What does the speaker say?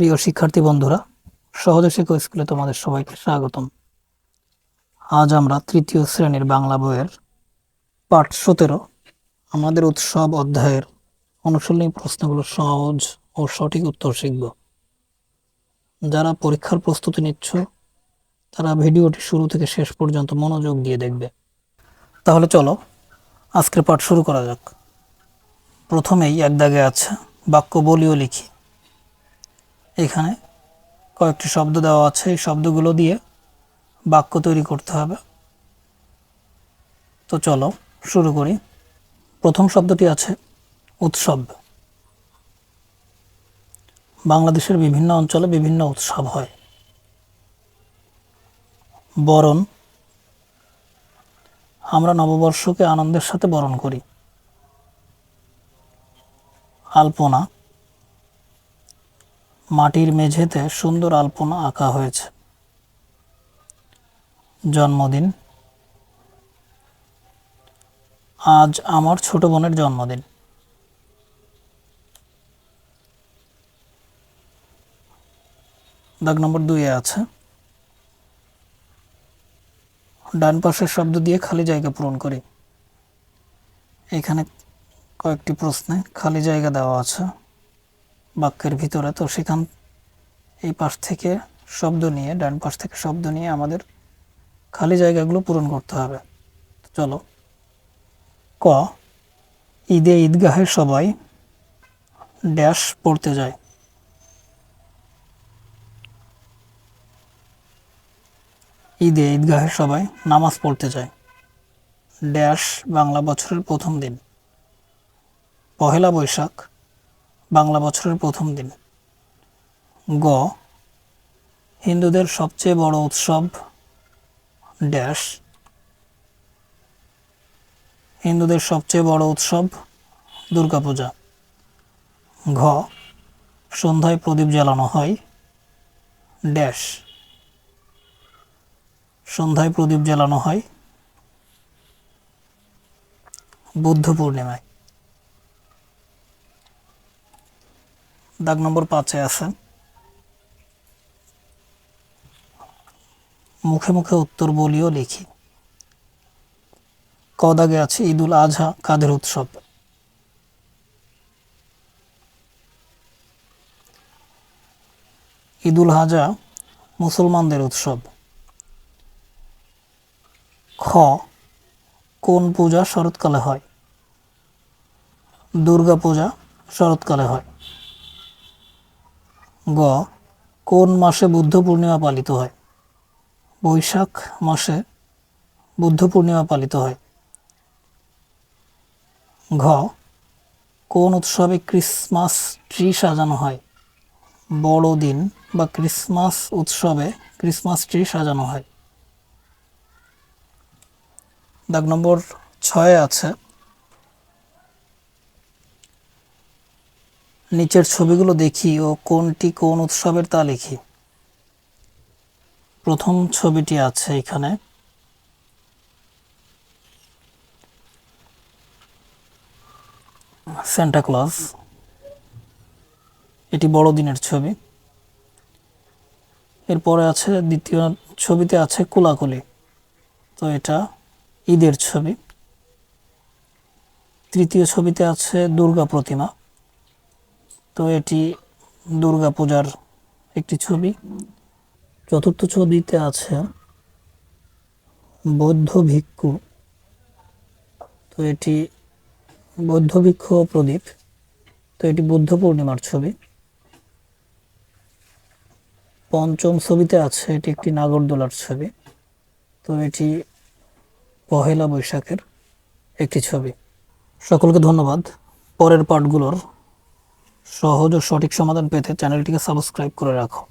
প্রিয় শিক্ষার্থী বন্ধুরা, সহজ শিক্ষা স্কুলে তোমাদের সবাইকে স্বাগতম। আজ আমরা তৃতীয় শ্রেণীর বাংলা বইয়ের পাঠ 17 আমাদের উৎসব অধ্যায়ের অনুশীলনী প্রশ্নগুলো সহজ ও সঠিক উত্তর শিখব। যারা পরীক্ষার প্রস্তুতি নিচ্ছ তারা ভিডিওটি শুরু থেকে শেষ পর্যন্ত মনোযোগ দিয়ে দেখবে। তাহলে চলো আজকের পাঠ শুরু করা যাক। প্রথমেই এক দাগে আছে বাক্য বলিও লিখি। এখানে কয়েকটি শব্দ দেওয়া আছে, এই শব্দগুলো দিয়ে বাক্য তৈরি করতে হবে। তো চলো শুরু করি। প্রথম শব্দটি আছে উৎসব। বাংলাদেশের বিভিন্ন অঞ্চলে বিভিন্ন উৎসব হয়। বরণ, আমরা নববর্ষকে আনন্দের সাথে বরণ করি। আলপনা, মাটির মেঝেতে সুন্দর আলপনা আঁকা হয়েছে। জন্মদিন, আজ আমার ছোট বোনের জন্মদিন। দাগ নম্বর 2 আছে ডান পাশের শব্দ দিয়ে খালি জায়গা পূরণ করি। এখানে কয়েকটি প্রশ্নে খালি জায়গা দেওয়া আছে বাক্যের ভিতরে, তো সেখান এই পাশ থেকে শব্দ নিয়ে, ডান পাশ থেকে শব্দ নিয়ে আমাদের খালি জায়গাগুলো পূরণ করতে হবে। চলো। ক, ঈদে ঈদগাহে সবাই ড্যাশ পড়তে যায়। ঈদে ঈদগাহে সবাই নামাজ পড়তে যায়। ড্যাশ বাংলা বছরের প্রথম দিন। পহেলা বৈশাখ বাংলা বছরের প্রথম দিন। গ, হিন্দুদের সবচেয়ে বড় উৎসব ড্যাশ। হিন্দুদের সবচেয়ে বড় উৎসব দুর্গাপূজা। ঘ, সন্ধ্যায় প্রদীপ জ্বালানো হয় ড্যাশ। সন্ধ্যায় প্রদীপ জ্বালানো হয় বুদ্ধ পূর্ণিমায়। দাগ নম্বর 5 আছে মুখে মুখে উত্তর বলিও লিখি। ক দাগে আছে ঈদুল আজহা কাদের উৎসব। ঈদুল আজহা মুসলমানদের উৎসব। খ, কোন পূজা শরৎকালে হয়। দুর্গা পূজা শরৎকালে হয়। গ, কোন মাসে বুদ্ধ পূর্ণিমা পালিত হয়। বৈশাখ মাসে বুদ্ধ পূর্ণিমা পালিত হয়। ঘ, কোন উৎসবে ক্রিসমাস ট্রি সাজানো হয়। বড়দিন বা ক্রিসমাস উৎসবে ক্রিসমাস ট্রি সাজানো হয়। দাগ নম্বর 6 আছে নিচের ছবিগুলো দেখি ও কোনটি কোন উৎসবের তা লিখি। প্রথম ছবিটি আছে এখানে সান্টা ক্লজ, এটি বড়দিনের ছবি। এরপরে আছে দ্বিতীয় ছবিতে আছে কোলাকুলি, তো এটা ঈদের ছবি। তৃতীয় ছবিতে আছে দুর্গা প্রতিমা, তো এটি দুর্গা পূজার একটি ছবি। চতুর্থ ছবিতে আছে বৌদ্ধ ভিক্ষু, তো এটি বৌদ্ধ ভিক্ষু ও প্রদীপ, তো এটি বুদ্ধ পূর্ণিমার ছবি। পঞ্চম ছবিতে আছে এটি একটি নাগরদোলার ছবি, তো এটি পহেলা বৈশাখের একটি ছবি। সকলকে ধন্যবাদ। পরের পাঠগুলোর সহজ ও সঠিক সমাধান পেতে চ্যানেলটিকে সাবস্ক্রাইব করে রাখো।